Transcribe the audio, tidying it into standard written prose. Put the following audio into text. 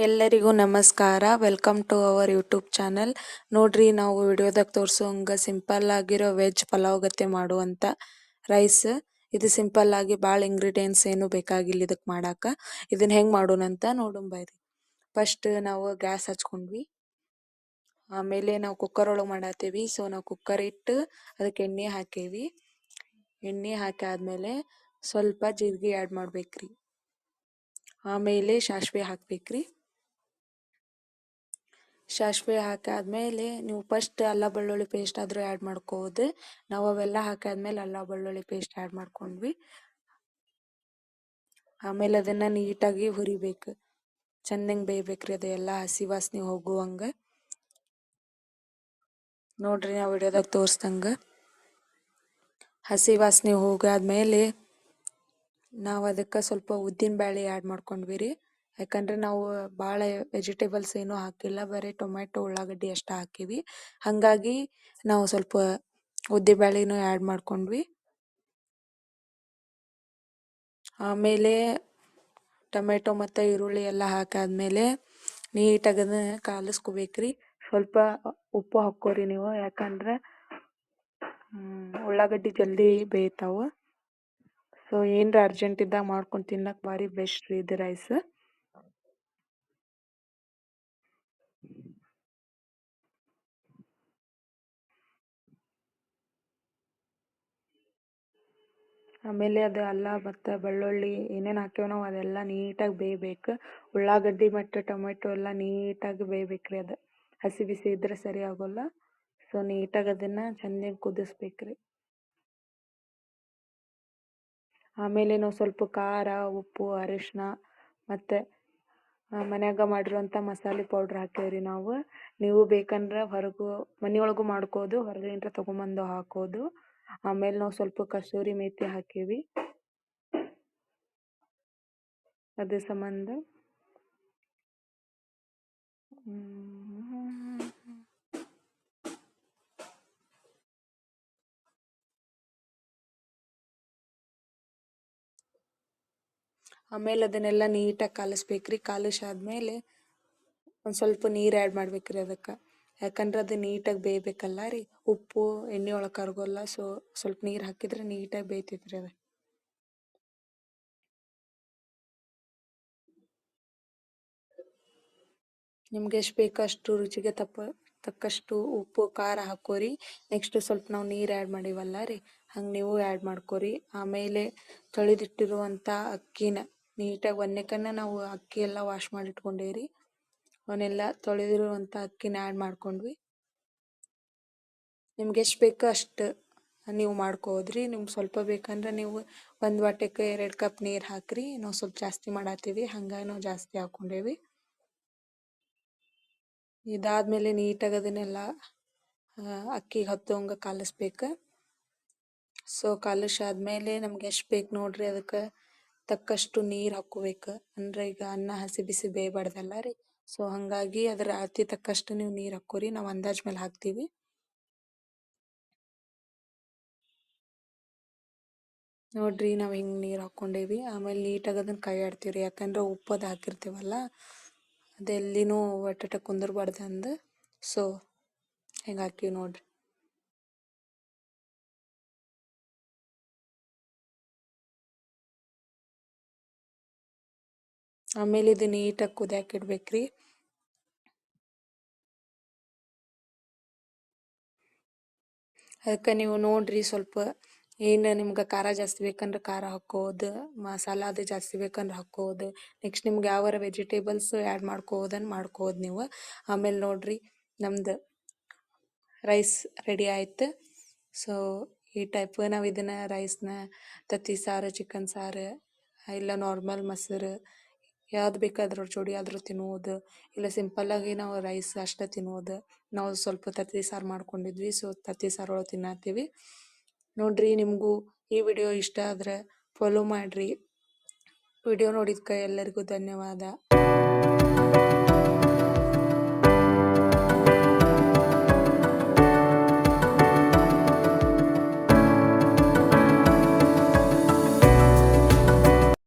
ಎಲ್ಲರಿಗೂ ನಮಸ್ಕಾರ. Welcome to our YouTube channel. ನೋಡ್ರಿ, ನಾವು ವಿಡಿಯೋದಾಗ ತೋರಿಸೋಂಗ ಸಿಂಪಲ್ ಆಗಿರೋ ವೆಜ್ ಪಲಾವ್ ಗತೆ ಮಾಡುವಂಥ ರೈಸ್. ಇದು ಸಿಂಪಲ್ ಆಗಿ ಭಾಳ ಇಂಗ್ರೀಡಿಯೆಂಟ್ಸ್ ಏನು ಬೇಕಾಗಿಲ್ಲ ಇದಕ್ಕೆ ಮಾಡಾಕ. ಇದನ್ನ ಹೆಂಗೆ ಮಾಡೋಣಂತ ನೋಡೋಣ ಬರ್ರಿ. ಫಸ್ಟ್ ನಾವು ಗ್ಯಾಸ್ ಹಚ್ಕೊಂಡ್ವಿ. ಆಮೇಲೆ ನಾವು ಕುಕ್ಕರ್ ಒಳಗೆ ಮಾಡತ್ತೀವಿ. ಸೊ ನಾವು ಕುಕ್ಕರ್ ಇಟ್ಟು ಅದಕ್ಕೆ ಎಣ್ಣೆ ಹಾಕೇವಿ. ಎಣ್ಣೆ ಹಾಕಾದ್ಮೇಲೆ ಸ್ವಲ್ಪ ಜೀರಿಗೆ ಆ್ಯಡ್ ಮಾಡ್ಬೇಕ್ರಿ. ಆಮೇಲೆ ಸಾಸಿವೆ ಹಾಕ್ಬೇಕ್ರಿ. ಸಾಸಿವೆ ಹಾಕಾದ್ಮೇಲೆ ನೀವು ಫಸ್ಟ್ ಅಲ್ಲ ಬೆಳ್ಳುಳ್ಳಿ ಪೇಸ್ಟ್ ಆದರೂ ಆ್ಯಡ್ ಮಾಡ್ಕೋಬೋದು. ನಾವು ಅವೆಲ್ಲ ಹಾಕಾದ್ಮೇಲೆ ಅಲ್ಲ ಬೆಳ್ಳುಳ್ಳಿ ಪೇಸ್ಟ್ ಆ್ಯಡ್ ಮಾಡ್ಕೊಂಡ್ವಿ. ಆಮೇಲೆ ಅದನ್ನು ನೀಟಾಗಿ ಹುರಿಬೇಕು, ಚೆಂದಂಗೆ ಬೇಯ್ಬೇಕ್ರಿ. ಅದು ಎಲ್ಲ ಹಸಿ ವಾಸನೆ ಹೋಗುವಂಗೆ. ನೋಡ್ರಿ, ನಾವು ವಿಡಿಯೋದಾಗ ತೋರಿಸ್ದಂಗೆ ಹಸಿ ವಾಸನೆ ಹೋಗಾದ್ಮೇಲೆ ನಾವು ಅದಕ್ಕೆ ಸ್ವಲ್ಪ ಉದ್ದಿನ ಬೇಳೆ ಆ್ಯಡ್ ಮಾಡ್ಕೊಂಡ್ವಿ ರೀ. ಯಾಕಂದ್ರೆ ನಾವು ಭಾಳ ವೆಜಿಟೇಬಲ್ಸ್ ಏನೂ ಹಾಕಿಲ್ಲ, ಬರೀ ಟೊಮೆಟೊ ಉಳ್ಳಾಗಡ್ಡಿ ಅಷ್ಟು ಹಾಕೀವಿ. ಹಾಗಾಗಿ ನಾವು ಸ್ವಲ್ಪ ಉದ್ದಿನ ಬೇಳೆನೂ ಆ್ಯಡ್ ಮಾಡ್ಕೊಂಡ್ವಿ. ಆಮೇಲೆ ಟೊಮೆಟೊ ಮತ್ತು ಈರುಳ್ಳಿ ಎಲ್ಲ ಹಾಕಾದ್ಮೇಲೆ ನೀಟಾಗಿ ಅದನ್ನ ಕಾಲಿಸ್ಕೋಬೇಕ್ರಿ. ಸ್ವಲ್ಪ ಉಪ್ಪು ಹಾಕ್ಕೋರಿ ನೀವು, ಯಾಕಂದ್ರೆ ಉಳ್ಳಾಗಡ್ಡಿ ಜಲ್ದಿ ಬೇಯ್ತಾವೆ. ಸೊ ಏನರ ಅರ್ಜೆಂಟ್ ಇದ್ದಾಗ ಮಾಡ್ಕೊಂಡು ತಿನ್ನಕ್ಕೆ ಭಾರಿ ಬೆಸ್ಟ್ ರೀ ಇದು ರೈಸ್. ಆಮೇಲೆ ಅದು ಅಲ್ಲ ಮತ್ತು ಬೆಳ್ಳುಳ್ಳಿ ಏನೇನು ಹಾಕ್ಯೇವೆ ನಾವು ಅದೆಲ್ಲ ನೀಟಾಗಿ ಬೇಯಬೇಕು. ಉಳ್ಳಾಗಡ್ಡಿ ಮತ್ತು ಟೊಮೆಟೊ ಎಲ್ಲ ನೀಟಾಗಿ ಬೇಯ್ಬೇಕ್ರಿ. ಅದು ಹಸಿ ಬಿಸಿ ಇದ್ರೆ ಸರಿ ಆಗೋಲ್ಲ. ಸೊ ನೀಟಾಗಿ ಅದನ್ನು ಚೆಂದಾಗಿ ಕುದಿಸ್ಬೇಕ್ರಿ. ಆಮೇಲೆ ನಾವು ಸ್ವಲ್ಪ ಖಾರ, ಉಪ್ಪು, ಅರಿಶಿನ ಮತ್ತು ಮನ್ಯಾಗ ಮಾಡಿರುವಂಥ ಮಸಾಲೆ ಪೌಡ್ರ್ ಹಾಕೇವ್ರಿ ನಾವು. ನೀವು ಬೇಕಂದ್ರೆ ಮನೆಯೊಳಗೂ ಮಾಡ್ಕೋದು, ಹೊರಗಿಂದ ತೊಗೊಂಬಂದು ಹಾಕೋದು. ಆಮೇಲೆ ನಾವು ಸ್ವಲ್ಪ ಕಸೂರಿ ಮೇಥಿ ಹಾಕೀವಿ. ಅದ್ರ ಸಂಬಂಧ ಆಮೇಲೆ ಅದನ್ನೆಲ್ಲ ನೀಟಾಗಿ ಕಾಲಿಸ್ಬೇಕ್ರಿ. ಕಾಲಿಸಾದ್ಮೇಲೆ ಒಂದು ಸ್ವಲ್ಪ ನೀರು ಆ್ಯಡ್ ಮಾಡ್ಬೇಕ್ರಿ ಅದಕ್ಕೆ. ಯಾಕಂದ್ರೆ ಅದು ನೀಟಾಗಿ ಬೇಯಬೇಕಲ್ಲ ರೀ. ಉಪ್ಪು ಎಣ್ಣೆ ಒಳಗೆ ಕರಗೋಲ್ಲ. ಸೊ ಸ್ವಲ್ಪ ನೀರು ಹಾಕಿದ್ರೆ ನೀಟಾಗಿ ಬೇಯ್ತೈತ್ರಿ ಅದು. ನಿಮ್ಗೆ ಎಷ್ಟು ಬೇಕೋ ಅಷ್ಟು ರುಚಿಗೆ ತಕ್ಕಷ್ಟು ಉಪ್ಪು, ಖಾರ ಹಾಕೋರಿ. ನೆಕ್ಸ್ಟ್ ಸ್ವಲ್ಪ ನಾವು ನೀರು ಆ್ಯಡ್ ಮಾಡೀವಲ್ಲ ರೀ, ಹಂಗೆ ನೀವು ಆ್ಯಡ್ ಮಾಡ್ಕೋರಿ. ಆಮೇಲೆ ತೊಳೆದಿಟ್ಟಿರುವಂಥ ಅಕ್ಕಿನ ನೀಟಾಗಿ ಒಂದನೇಕನ್ನ ನಾವು ಅಕ್ಕಿ ಎಲ್ಲ ವಾಶ್ ಮಾಡಿ ಇಟ್ಕೊಂಡೇವ್ರಿ. ಅವನ್ನೆಲ್ಲ ತೊಳೆದಿರುವಂಥ ಅಕ್ಕಿನ ಆ್ಯಡ್ ಮಾಡ್ಕೊಂಡ್ವಿ. ನಿಮ್ಗೆ ಎಷ್ಟು ಬೇಕೋ ಅಷ್ಟು ನೀವು ಮಾಡ್ಕೋದ್ರಿ. ನಿಮ್ಗೆ ಸ್ವಲ್ಪ ಬೇಕಂದ್ರೆ ನೀವು ಒಂದು ವಾಟಕ್ಕೆ 2 ಕಪ್ ನೀರು ಹಾಕ್ರಿ. ನಾವು ಸ್ವಲ್ಪ ಜಾಸ್ತಿ ಮಾಡತ್ತೀವಿ, ಹಂಗಾಗಿ ನಾವು ಜಾಸ್ತಿ ಹಾಕ್ಕೊಂಡೇವಿ. ಇದಾದ್ಮೇಲೆ ನೀಟಾಗಿ ಅದನ್ನೆಲ್ಲ ಅಕ್ಕಿಗೆ ಹತ್ತೋಂಗೆ ಕಾಲಿಸ್ಬೇಕು. ಸೊ ಕಾಲಿಸಾದ್ಮೇಲೆ ನಮ್ಗೆ ಎಷ್ಟು ಬೇಕು ನೋಡ್ರಿ, ಅದಕ್ಕೆ ತಕ್ಕಷ್ಟು ನೀರು ಹಾಕ್ಕೋಬೇಕು. ಅಂದ್ರೆ ಈಗ ಅನ್ನ ಹಸಿ ಬಿಸಿ ಬೇಯಬಾರ್ದಲ್ಲ ರೀ. ಸೊ ಹಾಗಾಗಿ ಅದರ ಅತಿ ತಕ್ಕಷ್ಟು ನೀವು ನೀರು ಹಾಕ್ಕೋರಿ. ನಾವು ಅಂದಾಜ್ ಮೇಲೆ ಹಾಕ್ತೀವಿ. ನೋಡ್ರಿ, ನಾವು ಹಿಂಗೆ ನೀರು ಹಾಕ್ಕೊಂಡೇವಿ. ಆಮೇಲೆ ನೀಟಾಗಿ ಅದನ್ನು ಕೈ ಆಡ್ತೀವಿ, ಯಾಕಂದ್ರೆ ಉಪ್ಪು ಅದು ಹಾಕಿರ್ತೀವಲ್ಲ, ಅದೆಲ್ಲಿನೂ ಒಟ್ಟಟ ಕುಂದಿರ್ಬಾರ್ದು ಅಂದು. ಸೊ ಹಿಂಗೆ ಹಾಕೀವಿ ನೋಡ್ರಿ. ಆಮೇಲೆ ಇದು ನೀಟಾಗಿ ಕುದಿಯಾಕೆ ಇಡ್ಬೇಕ್ರಿ. ಅದಕ್ಕೆ ನೀವು ನೋಡ್ರಿ, ಸ್ವಲ್ಪ ಏನು ನಿಮ್ಗೆ ಖಾರ ಜಾಸ್ತಿ ಬೇಕಂದ್ರೆ ಖಾರ ಹಾಕ್ಕೋದು, ಮಸಾಲ ಅದು ಜಾಸ್ತಿ ಬೇಕಂದ್ರೆ ಹಾಕ್ಕೋದು. ನೆಕ್ಸ್ಟ್ ನಿಮ್ಗೆ ಯಾವಾರ ವೆಜಿಟೇಬಲ್ಸ್ ಆ್ಯಡ್ ಮಾಡ್ಕೋದು ನೀವು. ಆಮೇಲೆ ನೋಡ್ರಿ, ನಮ್ದು ರೈಸ್ ರೆಡಿ ಆಯ್ತು. ಸೊ ಈ ಟೈಪ್ ನಾವು ಇದನ್ನು ರೈಸ್ನ ತತ್ತಿ ಸಾರು, ಚಿಕನ್ ಸಾರು, ಇಲ್ಲ ನಾರ್ಮಲ್ ಮೊಸರು ಯಾವ್ದು ಬೇಕಾದ್ರೂ ಜೋಡಿ ಆದರೂ ತಿನ್ಬೋದು. ಇಲ್ಲ ಸಿಂಪಲ್ಲಾಗಿ ನಾವು ರೈಸ್ ಅಷ್ಟೇ ತಿನ್ಬೋದು. ನಾವು ಸ್ವಲ್ಪ ತತ್ತಿ ಸಾರು ಮಾಡ್ಕೊಂಡಿದ್ವಿ, ಸೊ ತತ್ತಿ ಸಾರು ಒಳಗೆ ತಿನ್ನತ್ತೀವಿ. ನೋಡ್ರಿ, ನಿಮಗೂ ಈ ವಿಡಿಯೋ ಇಷ್ಟ ಆದರೆ ಫಾಲೋ ಮಾಡಿರಿ. ವಿಡಿಯೋ ನೋಡಿದ್ಕೆ ಎಲ್ಲರಿಗೂ ಧನ್ಯವಾದ.